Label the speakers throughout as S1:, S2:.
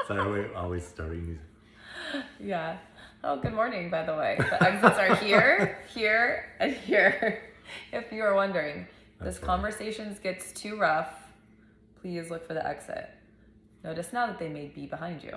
S1: So always starting these.
S2: Yeah. Oh, good morning, by the way. The exits are here, here, and here. If you are wondering,
S1: That's
S2: this
S1: funny.
S2: conversation gets too rough, please look for the exit. Notice now that they may be behind you.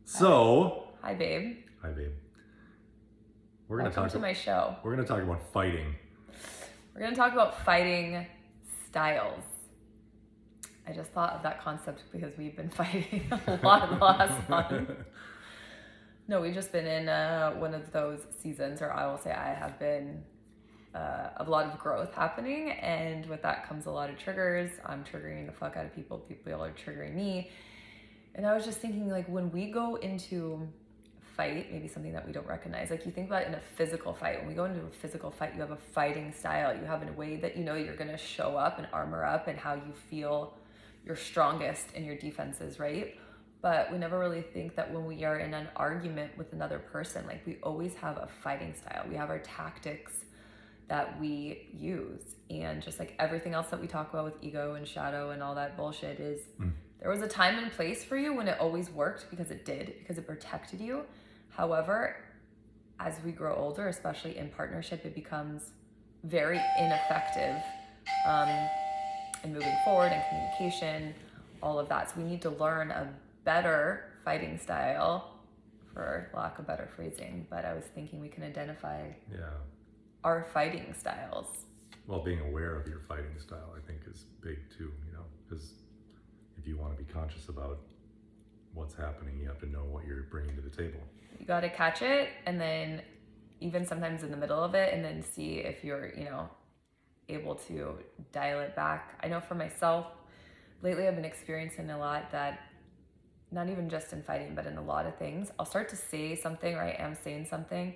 S1: So,
S2: Hi, babe.
S1: hi, babe.
S2: Welcome to my show.
S1: We're gonna talk about fighting.
S2: We're going to talk about fighting styles. I just thought of that concept because we've been fighting a lot last month. No, we've just been in one of those seasons, or I will say I have been a lot of growth happening, and with that comes a lot of triggers. I'm triggering the fuck out of people. People are triggering me. And I was just thinking, like, when we go into fight, maybe something that we don't recognize, like you think about it in a physical fight. When we go into a physical fight, you have a fighting style. You have a way that you know you're going to show up and armor up, and how you feel your strongest in your defenses, right? But we never really think that when we are in an argument with another person, like, we always have a fighting style. We have our tactics that we use. And just like everything else that we talk about with ego and shadow and all that bullshit is there was a time and place for you when it always worked, because it did, because it protected you. However, as we grow older, especially in partnership, it becomes very ineffective in moving forward and communication, all of that. So we need to learn a better fighting style, for lack of better phrasing. But I was thinking we can identify our fighting styles.
S1: Well, being aware of your fighting style, I think, is big too, because if you want to be conscious about what's happening, you have to know what you're bringing to the table.
S2: You got to catch it, and then even sometimes in the middle of it, and then see if you're, able to dial it back. I know for myself, lately I've been experiencing a lot that, not even just in fighting, but in a lot of things, I'll start to say something, or I am saying something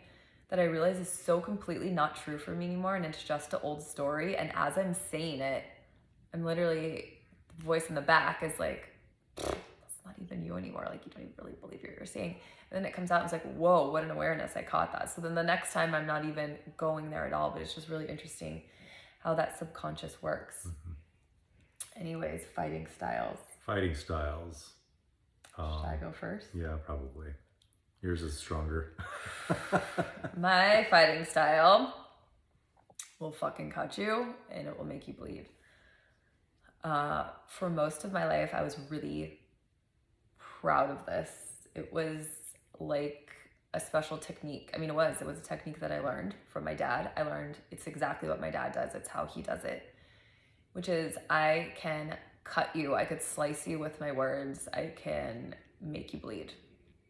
S2: that I realize is so completely not true for me anymore, and it's just an old story. And as I'm saying it, I'm literally, the voice in the back is like, that's not even you anymore. Like, you don't even really believe what you're saying. And then it comes out and it's like, whoa, what an awareness, I caught that. So then the next time I'm not even going there at all, but it's just really interesting how that subconscious works. Anyways, fighting styles. Should I go first?
S1: Yeah, probably. Yours is stronger.
S2: My fighting style will fucking cut you, and it will make you bleed. For most of my life, I was really proud of this. It was like a special technique. I mean, it was a technique that I learned from my dad. I learned it's exactly what my dad does. It's how he does it, which is I can cut you. I could slice you with my words. I can make you bleed.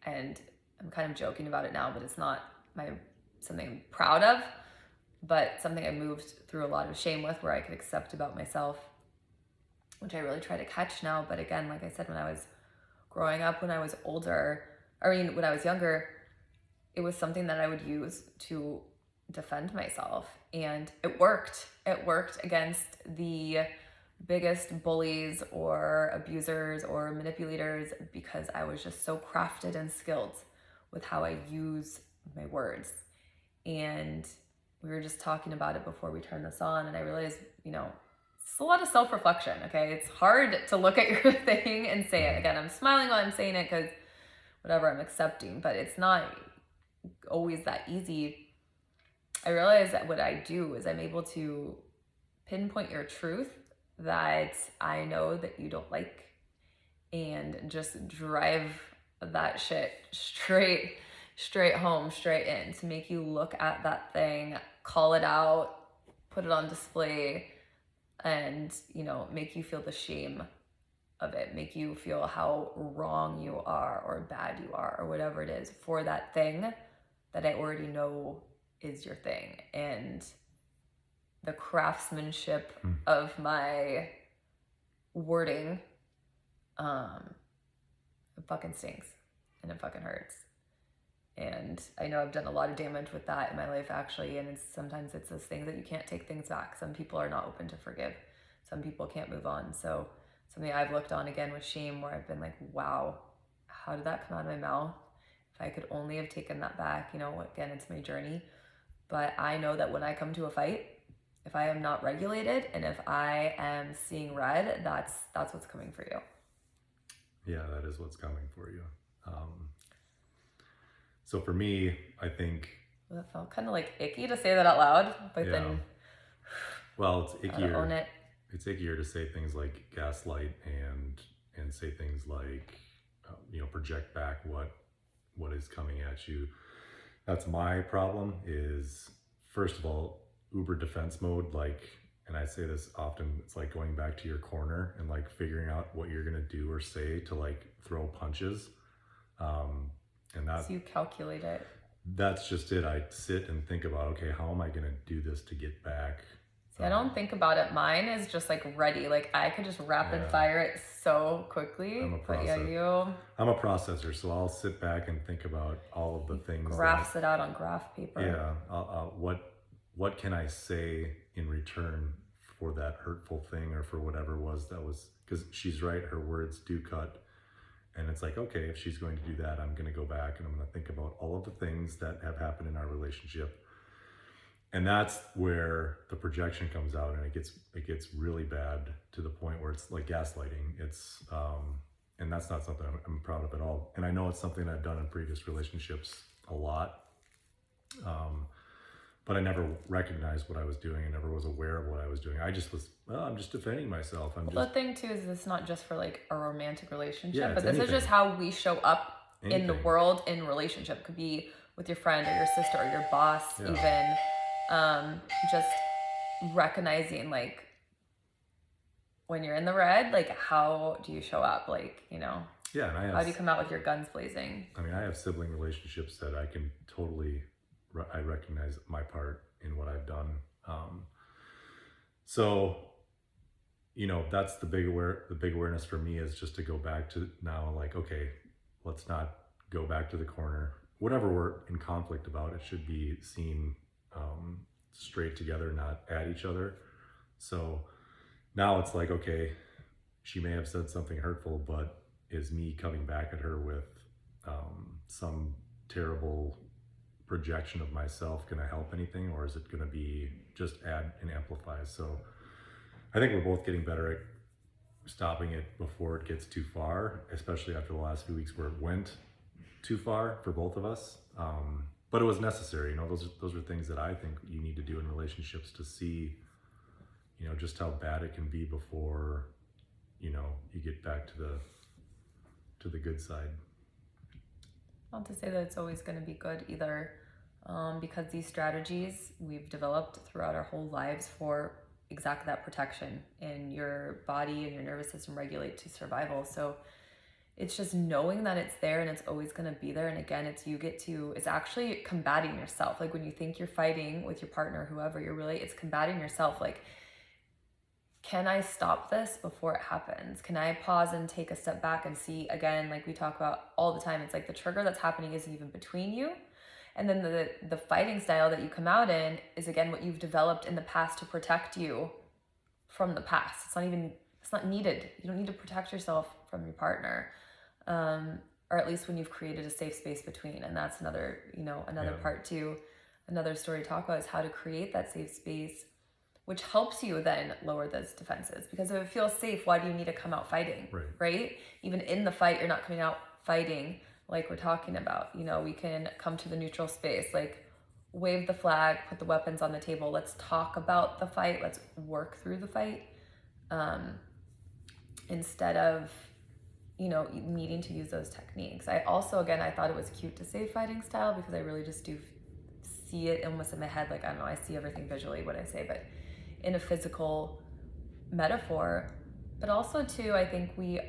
S2: And I'm kind of joking about it now, but it's not something I'm proud of, but something I moved through a lot of shame with, where I could accept about myself, which I really try to catch now. But again, like I said, when I was growing up, when I was when I was younger, it was something that I would use to defend myself. And it worked. It worked against the biggest bullies or abusers or manipulators, because I was just so crafted and skilled with how I use my words. And we were just talking about it before we turned this on, and I realized, it's a lot of self-reflection, okay? It's hard to look at your thing and say it. Again, I'm smiling while I'm saying it because whatever, I'm accepting, but it's not always that easy. I realize that what I do is I'm able to pinpoint your truth that I know that you don't like, and just drive that shit straight home, straight in, to make you look at that thing, call it out, put it on display, and make you feel the shame of it, make you feel how wrong you are or bad you are or whatever it is for that thing that I already know is your thing. And the craftsmanship of my wording, it fucking stinks and it fucking hurts. And I know I've done a lot of damage with that in my life, actually. And sometimes it's this thing that you can't take things back. Some people are not open to forgive. Some people can't move on. So something I've looked on again with shame, where I've been like, wow, how did that come out of my mouth? If I could only have taken that back, again, it's my journey. But I know that when I come to a fight, if I am not regulated and if I am seeing red, that's what's coming for you.
S1: Yeah, that is what's coming for you. So for me, I think...
S2: Well, that felt kind of like icky to say that out loud, but then...
S1: Well, it's ickier.
S2: Own it.
S1: It's ickier to say things like gaslight and say things like, project back what is coming at you. That's my problem is, first of all, uber defense mode, and I say this often, it's like going back to your corner and like figuring out what you're going to do or say to like throw punches. And that,
S2: so you calculate it.
S1: That's just it. I sit and think about, okay, how am I going to do this to get back?
S2: See, I don't think about it. Mine is just like ready. Like I could just rapid fire it so quickly.
S1: I'm a
S2: but yeah,
S1: I'm a processor, so I'll sit back and think about all of the things.
S2: Graphs it out on graph paper.
S1: Yeah. What can I say in return for that hurtful thing or for whatever was, because she's right, her words do cut. And it's like, okay, if she's going to do that, I'm going to go back and I'm going to think about all of the things that have happened in our relationship. And that's where the projection comes out, and it gets really bad to the point where it's like gaslighting. It's and that's not something I'm proud of at all. And I know it's something I've done in previous relationships a lot. But I never recognized what I was doing. I never was aware of what I was doing. I just was, I'm just defending myself.
S2: The thing too is it's not just for like a romantic relationship, but this
S1: anything.
S2: is just how we show up in the world in relationship. It could be with your friend or your sister or your boss, even. Just recognizing like when you're in the red, like how do you show up? Like,
S1: Yeah, and
S2: how do you come out with your guns blazing?
S1: I mean, I have sibling relationships that I can totally... I recognize my part in what I've done. So, that's the big awareness for me is just to go back to now, like, okay, let's not go back to the corner. Whatever we're in conflict about, it should be seen straight together, not at each other. So now it's like, okay, she may have said something hurtful, but is me coming back at her with some terrible projection of myself going to help anything, or is it going to be just add and amplify? So I think we're both getting better at stopping it before it gets too far, especially after the last few weeks where it went too far for both of us. But it was necessary. Those are things that I think you need to do in relationships to see, just how bad it can be before, you get back to the good side.
S2: Not to say that it's always going to be good either, because these strategies we've developed throughout our whole lives for exactly that protection, and your body and your nervous system regulate to survival. So it's just knowing that it's there and it's always going to be there. And again, it's actually combating yourself. Like when you think you're fighting with your partner, whoever it's combating yourself. Like, can I stop this before it happens? Can I pause and take a step back and see, again, like we talk about all the time, it's like the trigger that's happening isn't even between you. And then the fighting style that you come out in is, again, what you've developed in the past to protect you from the past. It's not needed. You don't need to protect yourself from your partner. Or at least when you've created a safe space between. And that's another part too. Another story to talk about is how to create that safe space, which helps you then lower those defenses. Because if it feels safe, why do you need to come out fighting? Right? Even in the fight, you're not coming out fighting like we're talking about. We can come to the neutral space, like wave the flag, put the weapons on the table. Let's talk about the fight. Let's work through the fight. Instead of, needing to use those techniques. I also, again, I thought it was cute to say fighting style because I really just do see it almost in my head. Like, I don't know, I see everything visually what I say, but in a physical metaphor. But also too, I think we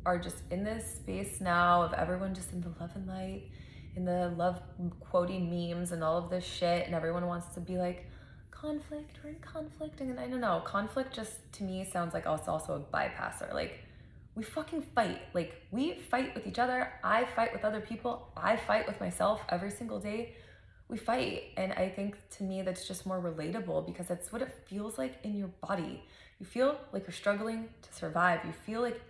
S2: are just in this space now of everyone just in the love and light, in the love quoting memes and all of this shit, and everyone wants to be like, conflict, we're in conflict. And I don't know, conflict just to me sounds like it's also a bypasser. Like, we fucking fight. Like, we fight with each other. I fight with other people. I fight with myself every single day. We fight. And I think to me that's just more relatable because that's what it feels like in your body. You feel like you're struggling to survive. You feel like,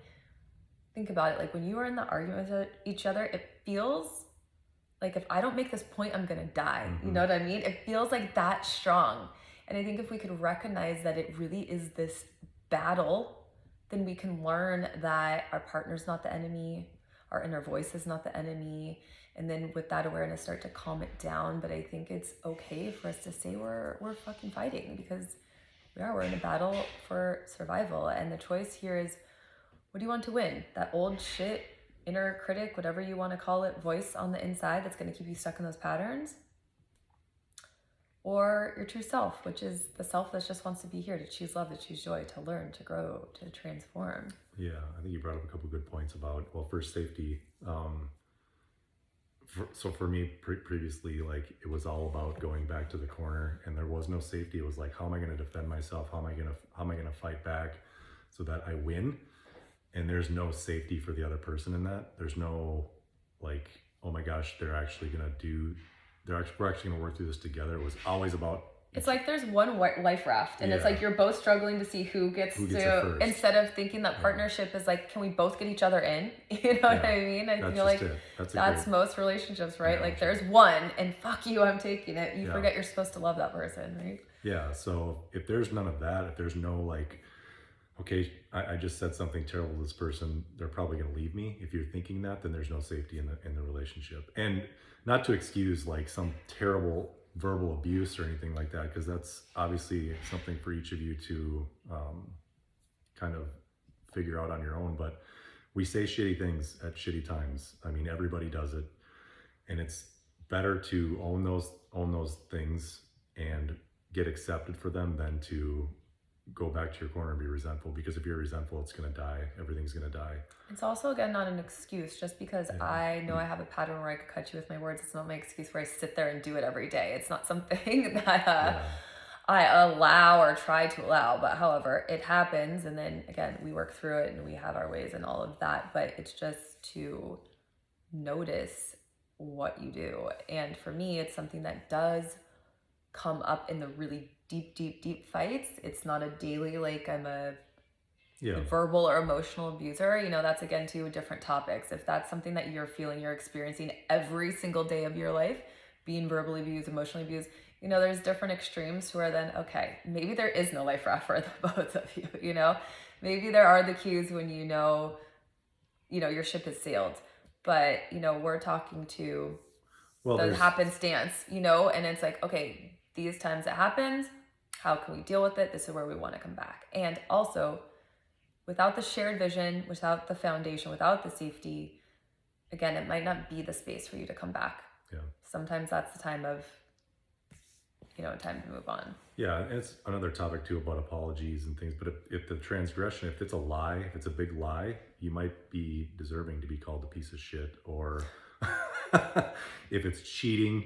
S2: think about it, like when you are in the argument with each other, it feels like if I don't make this point, I'm gonna die. Mm-hmm. You know what I mean? It feels like that strong. And I think if we could recognize that it really is this battle, then we can learn that our partner's not the enemy, our inner voice is not the enemy. And then with that awareness, start to calm it down. But I think it's okay for us to say we're fucking fighting, because we're in a battle for survival. And the choice here is, what do you want to win? That old shit, inner critic, whatever you want to call it, voice on the inside that's going to keep you stuck in those patterns? Or your true self, which is the self that just wants to be here, to choose love, to choose joy, to learn, to grow, to transform.
S1: Yeah, I think you brought up a couple good points about, well, first, safety. So for me, previously, like, it was all about going back to the corner, and there was no safety. It was like, how am I going to defend myself? How am I going to fight back so that I win? And there's no safety for the other person in that. There's no, like, oh my gosh, we're actually going to work through this together. It was always about,
S2: it's like there's one life raft, and it's like you're both struggling to see who gets to, instead of thinking that partnership is like, can we both get each other in? You know what I mean? I feel like that's most relationships, right? Like, there's one, and fuck you, I'm taking it. You forget you're supposed to love that person, right?
S1: Yeah, so if there's none of that, if there's no like, okay, I just said something terrible to this person, they're probably going to leave me. If you're thinking that, then there's no safety in the relationship. And not to excuse like some terrible verbal abuse or anything like that, because that's obviously something for each of you to kind of figure out on your own. But we say shitty things at shitty times. I mean, everybody does it, and it's better to own those things and get accepted for them than to go back to your corner and be resentful. Because if you're resentful, it's going to die. Everything's going to die. It's
S2: also, again, not an excuse. Just because I know I have a pattern where I could cut you with my words, it's not my excuse where I sit there and do it every day. It's not something that I allow or try to allow. But however, it happens. And then again, we work through it and we have our ways and all of that. But it's just to notice what you do. And for me, it's something that does come up in the really deep fights. It's not a daily, like, I'm a verbal or emotional abuser. You know, that's again two different topics. If that's something that you're feeling, you're experiencing every single day of your life, being verbally abused, emotionally abused, you know, there's different extremes to where then, okay, maybe there is no life raft for the both of you, you know? Maybe there are the cues when you know, your ship has sailed. But, we're talking to the happenstance, and it's like, okay, these times it happens, how can we deal with it? This is where we want to come back. And also, without the shared vision, without the foundation, without the safety, again, it might not be the space for you to come back.
S1: Yeah.
S2: Sometimes that's the time of, time to move on.
S1: Yeah, and it's another topic too about apologies and things. But if the transgression, if it's a lie, if it's a big lie, you might be deserving to be called a piece of shit. Or if it's cheating,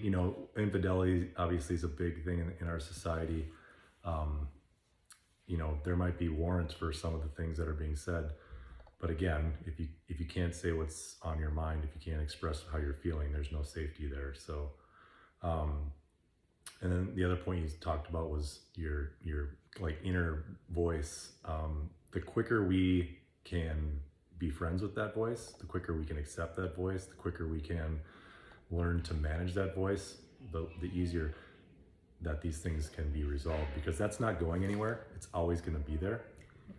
S1: infidelity obviously is a big thing in our society. There might be warrants for some of the things that are being said. But again, if you can't say what's on your mind, if you can't express how you're feeling, there's no safety there. So, and then the other point you talked about was your like inner voice. The quicker we can be friends with that voice, the quicker we can accept that voice, the quicker we can learn to manage that voice, the easier that these things can be resolved, because that's not going anywhere. It's always going to be there.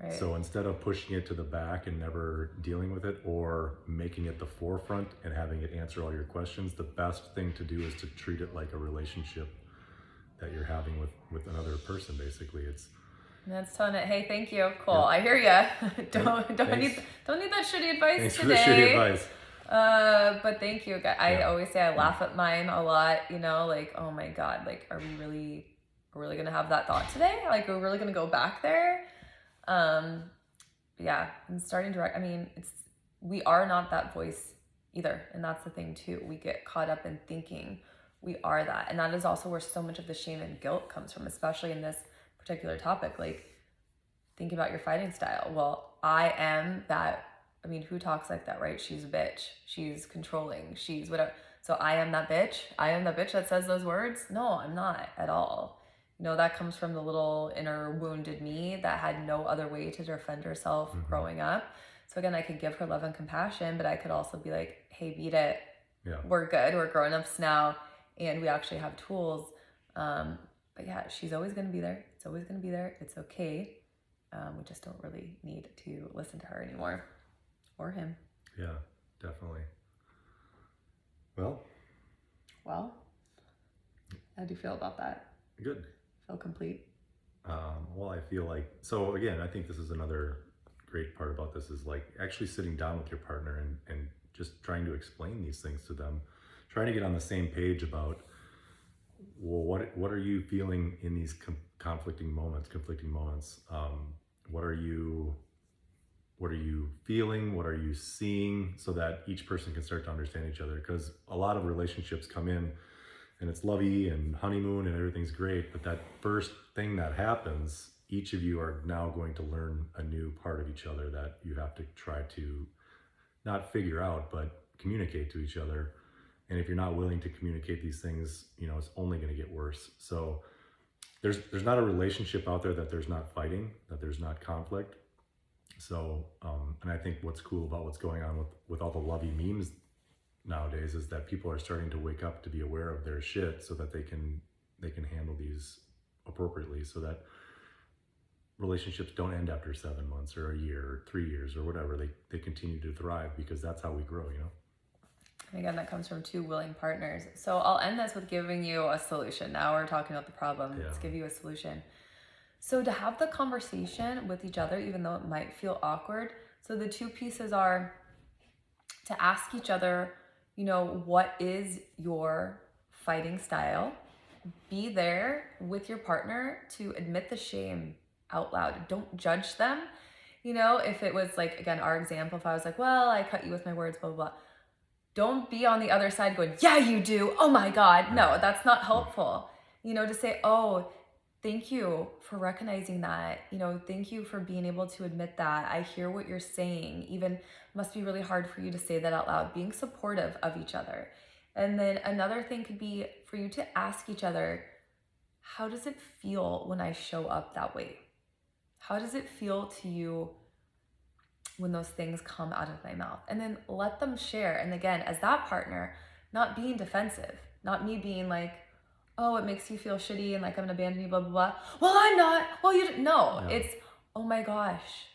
S2: Right.
S1: So instead of pushing it to the back and never dealing with it, or making it the forefront and having it answer all your questions, the best thing to do is to treat it like a relationship that you're having with another person. Basically, it's.
S2: And that's telling it, hey, thank you, cool, I hear ya. don't need that shitty advice
S1: Thanks
S2: today.
S1: For the shitty advice.
S2: But thank you. I always say I laugh at mine a lot, like, oh my God, like, are we really going to have that thought today? Like, are we really going to go back there? Yeah, and starting to, we are not that voice either. And that's the thing too. We get caught up in thinking we are that. And that is also where so much of the shame and guilt comes from, especially in this particular topic. Like, think about your fighting style. Well, I am that. Who talks like that, right? She's a bitch. She's controlling. She's whatever. So I am that bitch. I am the bitch that says those words. No, I'm not at all. That comes from the little inner wounded me that had no other way to defend herself growing up. So again, I could give her love and compassion, but I could also be like, hey, beat it. Yeah. We're good. We're grown-ups now. And we actually have tools But yeah, she's always going to be there. It's always going to be there. It's okay. We just don't really need to listen to her anymore, or him.
S1: Yeah, definitely. Well,
S2: how do you feel about that?
S1: good.
S2: Feel complete?
S1: Well, I feel like, so again, I think this is another great part about this is like actually sitting down with your partner and just trying to explain these things to them, trying to get on the same page about, well, what are you feeling in these conflicting moments? What are you feeling? What are you seeing? So that each person can start to understand each other. Because a lot of relationships come in and it's lovey and honeymoon and everything's great. But that first thing that happens, each of you are now going to learn a new part of each other that you have to try to not figure out, but communicate to each other. And if you're not willing to communicate these things, it's only going to get worse. So there's not a relationship out there that there's not fighting, that there's not conflict. So, and I think what's cool about what's going on with all the lovey memes nowadays is that people are starting to wake up to be aware of their shit so that they can handle these appropriately, so that relationships don't end after 7 months or a year or 3 years or whatever. They continue to thrive because that's how we grow,
S2: And again, that comes from two willing partners. So I'll end this with giving you a solution. Now we're talking about the problem.
S1: Yeah.
S2: Let's give you a solution. So to have the conversation with each other, even though it might feel awkward. So the two pieces are to ask each other, what is your fighting style? Be there with your partner to admit the shame out loud. Don't judge them. If it was like, again, our example, if I was like, well, I cut you with my words, blah, blah, blah. Don't be on the other side going, yeah, you do. Oh my God. No, that's not helpful. To say, oh, thank you for recognizing that. Thank you for being able to admit that. I hear what you're saying. Even must be really hard for you to say that out loud. Being supportive of each other. And then another thing could be for you to ask each other, how does it feel when I show up that way? How does it feel to you when those things come out of my mouth? And then let them share. And again, as that partner, not being defensive, not me being like, oh, it makes you feel shitty and like I'm gonna abandon you, blah, blah, blah. Well, I'm not. Well, you didn't know.
S1: Yeah.
S2: It's, oh my gosh,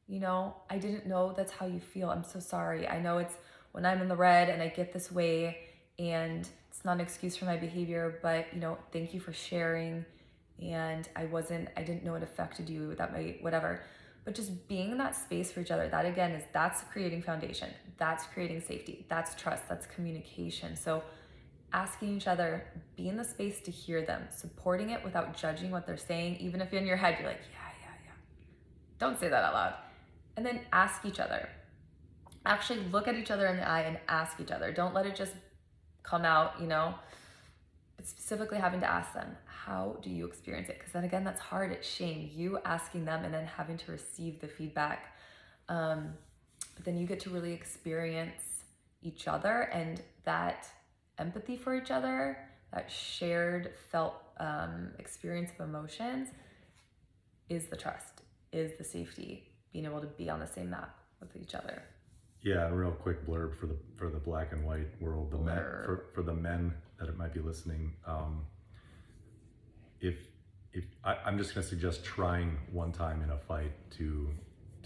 S2: I didn't know that's how you feel. I'm so sorry. I know it's when I'm in the red and I get this way and it's not an excuse for my behavior, but thank you for sharing. And I didn't know it affected you, that might, whatever. But just being in that space for each other, that again that's creating foundation. That's creating safety. That's trust. That's communication. So asking each other, be in the space to hear them, supporting it without judging what they're saying. Even if in your head you're like, yeah. Don't say that out loud. And then ask each other. Actually look at each other in the eye and ask each other. Don't let it just come out, but specifically having to ask them, how do you experience it? Because then again, that's hard. It's shame. You asking them and then having to receive the feedback. But then you get to really experience each other, and that empathy for each other, that shared felt experience of emotions is the trust, is the safety, being able to be on the same map with each other.
S1: Yeah, a real quick blurb for the black and white world, for the men that might be listening. I'm just going to suggest trying one time in a fight to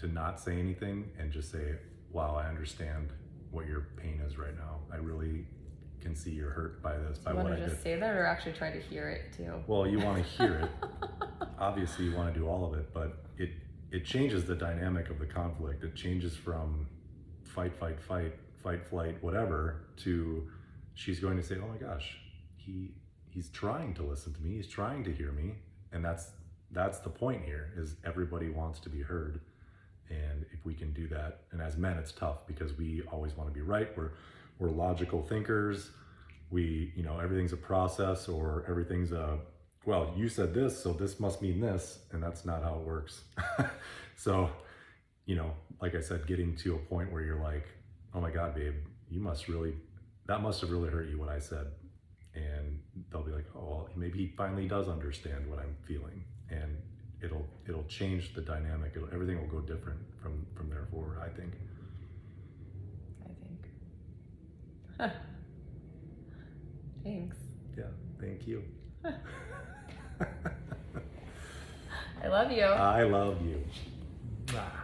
S1: not say anything and just say, wow, I understand what your pain is right now. I really can see you're hurt by this, by what I did.
S2: You want to just say that or actually try to hear it too?
S1: Well, you want to hear it. Obviously, you want to do all of it, but it changes the dynamic of the conflict. It changes from fight, flight, whatever, to she's going to say, oh my gosh, he's trying to listen to me. He's trying to hear me. And that's the point here, is everybody wants to be heard. And if we can do that, and as men, it's tough because we always want to be right. We're logical thinkers. We, everything's a process, or everything's well, you said this, so this must mean this, and that's not how it works. So, like I said, getting to a point where you're like, oh my God, babe, that must have really hurt you what I said. And they'll be like, oh, well, maybe he finally does understand what I'm feeling. And it'll change the dynamic. Everything will go different from there forward, I think.
S2: Thanks.
S1: Yeah, thank you.
S2: I love you.
S1: I love you.
S3: Ah.